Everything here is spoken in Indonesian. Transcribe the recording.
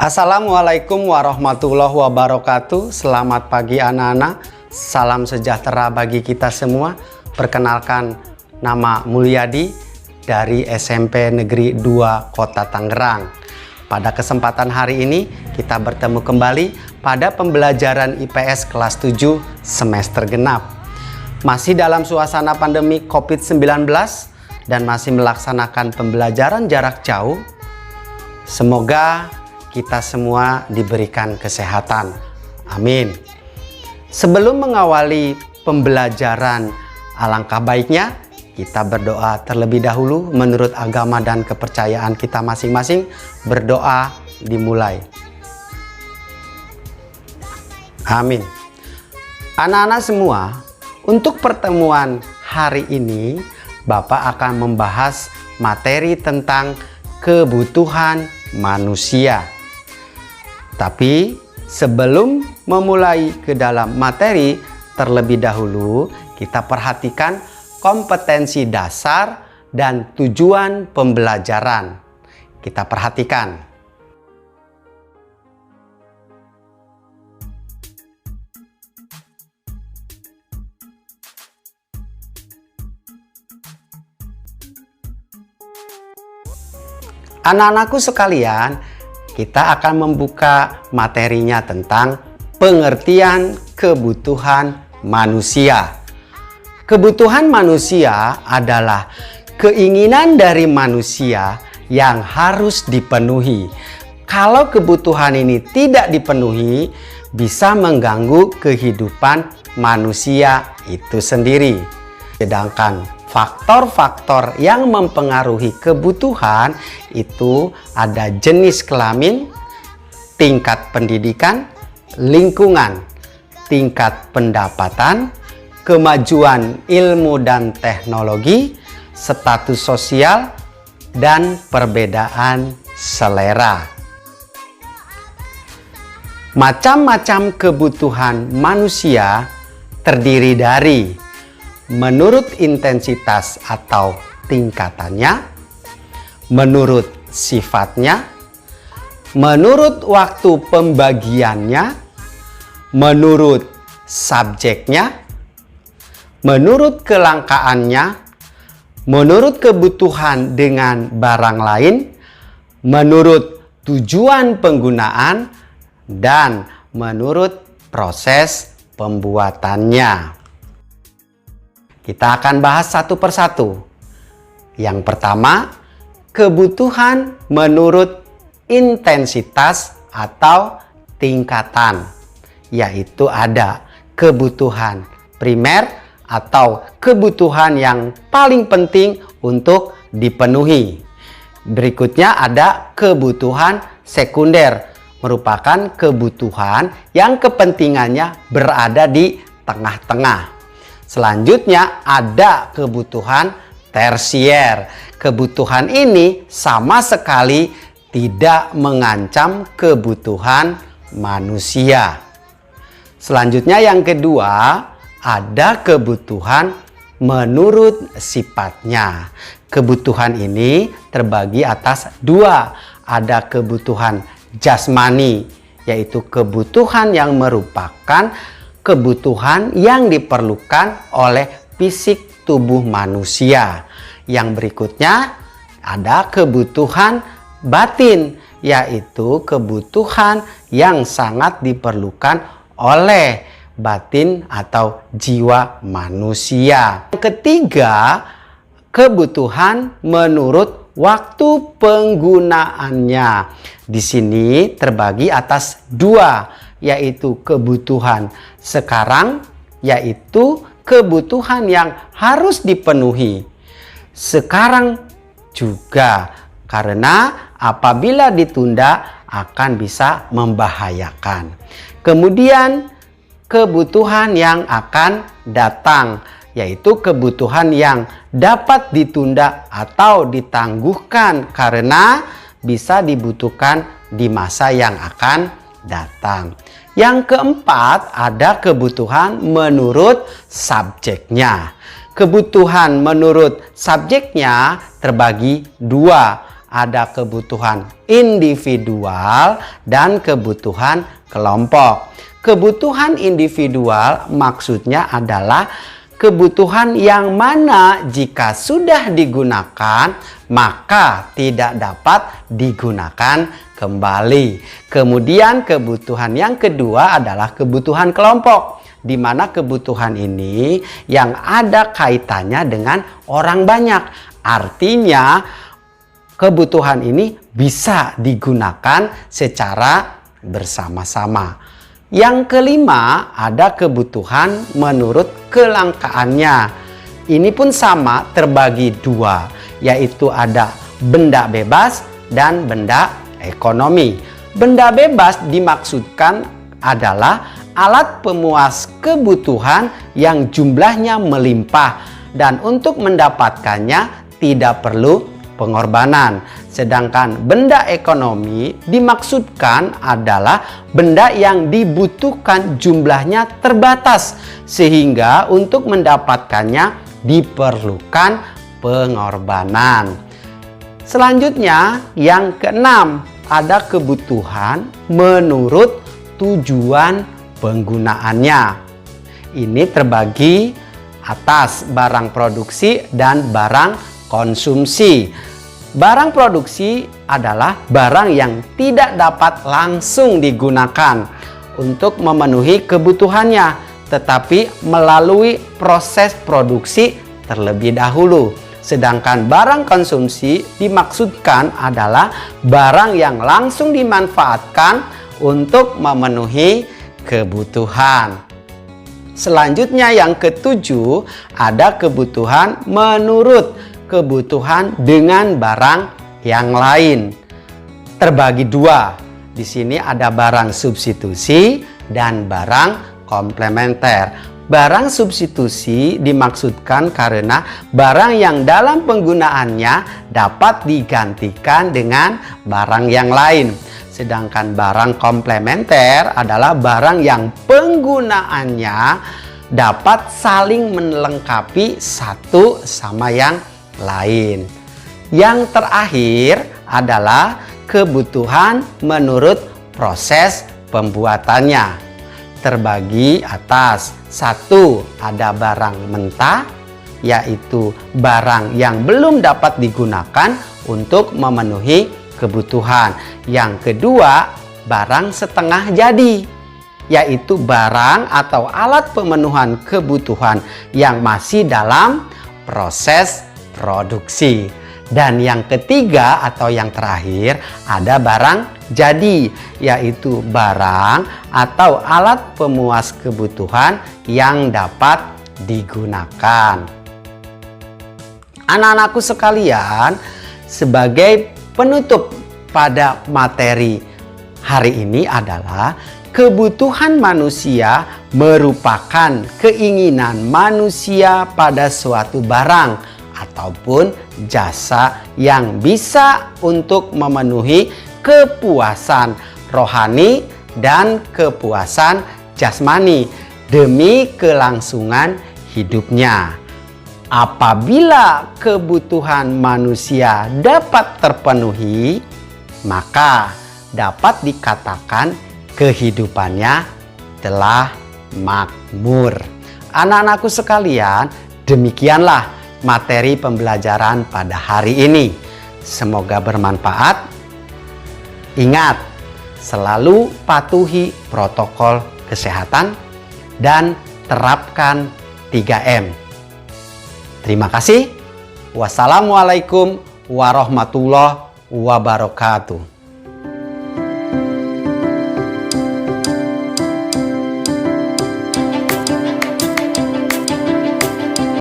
Assalamualaikum warahmatullahi wabarakatuh. Selamat pagi anak-anak. Salam sejahtera bagi kita semua. Perkenalkan, nama Mulyadi dari SMP Negeri 2 Kota Tangerang. Pada kesempatan hari ini kita bertemu kembali pada pembelajaran IPS kelas 7 semester genap. Masih dalam suasana pandemi COVID-19 dan masih melaksanakan pembelajaran jarak jauh. Semoga kita semua diberikan kesehatan. Amin. Sebelum mengawali pembelajaran, alangkah baiknya kita berdoa terlebih dahulu menurut agama dan kepercayaan kita masing-masing. Berdoa dimulai. Amin. Anak-anak semua, untuk pertemuan hari ini Bapak akan membahas materi tentang kebutuhan manusia. Tapi sebelum memulai ke dalam materi, terlebih dahulu kita perhatikan kompetensi dasar dan tujuan pembelajaran. Kita perhatikan. Anak-anakku sekalian, kita akan membuka materinya tentang pengertian kebutuhan manusia. Kebutuhan manusia adalah keinginan dari manusia yang harus dipenuhi. Kalau kebutuhan ini tidak dipenuhi, bisa mengganggu kehidupan manusia itu sendiri. Sedangkan faktor-faktor yang mempengaruhi kebutuhan itu ada jenis kelamin, tingkat pendidikan, lingkungan, tingkat pendapatan, kemajuan ilmu dan teknologi, status sosial, dan perbedaan selera. Macam-macam kebutuhan manusia terdiri dari menurut intensitas atau tingkatannya, menurut sifatnya, menurut waktu pembagiannya, menurut subjeknya, menurut kelangkaannya, menurut kebutuhan dengan barang lain, menurut tujuan penggunaan, dan menurut proses pembuatannya. Kita akan bahas satu persatu. Yang pertama, kebutuhan menurut intensitas atau tingkatan, yaitu ada kebutuhan primer atau kebutuhan yang paling penting untuk dipenuhi. Berikutnya ada kebutuhan sekunder, merupakan kebutuhan yang kepentingannya berada di tengah-tengah. Selanjutnya ada kebutuhan tersier. Kebutuhan ini sama sekali tidak mengancam kebutuhan manusia. Selanjutnya yang kedua, ada kebutuhan menurut sifatnya. Kebutuhan ini terbagi atas dua. Ada kebutuhan jasmani, yaitu kebutuhan yang merupakan kebutuhan yang diperlukan oleh fisik tubuh manusia. Yang berikutnya ada kebutuhan batin, yaitu kebutuhan yang sangat diperlukan oleh batin atau jiwa manusia. Yang ketiga, kebutuhan menurut waktu penggunaannya. Di sini terbagi atas dua, yaitu kebutuhan sekarang, yaitu kebutuhan yang harus dipenuhi sekarang juga, karena apabila ditunda akan bisa membahayakan. Kemudian kebutuhan yang akan datang, yaitu kebutuhan yang dapat ditunda atau ditangguhkan karena bisa dibutuhkan di masa yang akan datang. Yang keempat, ada kebutuhan menurut subjeknya. Kebutuhan menurut subjeknya terbagi dua. ada kebutuhan individual dan kebutuhan kelompok. Kebutuhan individual maksudnya adalah kebutuhan yang mana jika sudah digunakan maka tidak dapat digunakan kembali. Kemudian kebutuhan yang kedua adalah kebutuhan kelompok, di mana kebutuhan ini yang ada kaitannya dengan orang banyak. Artinya kebutuhan ini bisa digunakan secara bersama-sama. Yang kelima, ada kebutuhan menurut kelangkaannya. Ini pun sama, terbagi dua, yaitu ada benda bebas dan benda ekonomi. Benda bebas dimaksudkan adalah alat pemuas kebutuhan yang jumlahnya melimpah dan untuk mendapatkannya tidak perlu pengorbanan. Sedangkan benda ekonomi dimaksudkan adalah benda yang dibutuhkan jumlahnya terbatas sehingga untuk mendapatkannya diperlukan pengorbanan. Selanjutnya yang keenam, ada kebutuhan menurut tujuan penggunaannya. Ini terbagi atas barang produksi dan barang konsumsi. Barang produksi adalah barang yang tidak dapat langsung digunakan untuk memenuhi kebutuhannya, tetapi melalui proses produksi terlebih dahulu. Sedangkan barang konsumsi dimaksudkan adalah barang yang langsung dimanfaatkan untuk memenuhi kebutuhan. Selanjutnya yang ketujuh, ada kebutuhan menurut kebutuhan dengan barang yang lain. Terbagi dua. Di sini ada barang substitusi dan barang komplementer. Barang substitusi dimaksudkan karena barang yang dalam penggunaannya dapat digantikan dengan barang yang lain. Sedangkan barang komplementer adalah barang yang penggunaannya dapat saling melengkapi satu sama yang lain. Yang terakhir adalah kebutuhan menurut proses pembuatannya. Terbagi atas satu, ada barang mentah, yaitu barang yang belum dapat digunakan untuk memenuhi kebutuhan. Yang kedua, barang setengah jadi, yaitu barang atau alat pemenuhan kebutuhan yang masih dalam proses produksi. Dan yang ketiga atau yang terakhir, ada barang jadi, yaitu barang atau alat pemuas kebutuhan yang dapat digunakan. Anak-anakku sekalian, sebagai penutup pada materi hari ini adalah kebutuhan manusia merupakan keinginan manusia pada suatu barang ataupun jasa yang bisa untuk memenuhi kepuasan rohani dan kepuasan jasmani demi kelangsungan hidupnya. Apabila kebutuhan manusia dapat terpenuhi, maka dapat dikatakan kehidupannya telah makmur. Anak-anakku sekalian, demikianlah materi pembelajaran pada hari ini. Semoga bermanfaat. Ingat, selalu patuhi protokol kesehatan dan terapkan 3M. Terima kasih. Wassalamualaikum warahmatullahi wabarakatuh.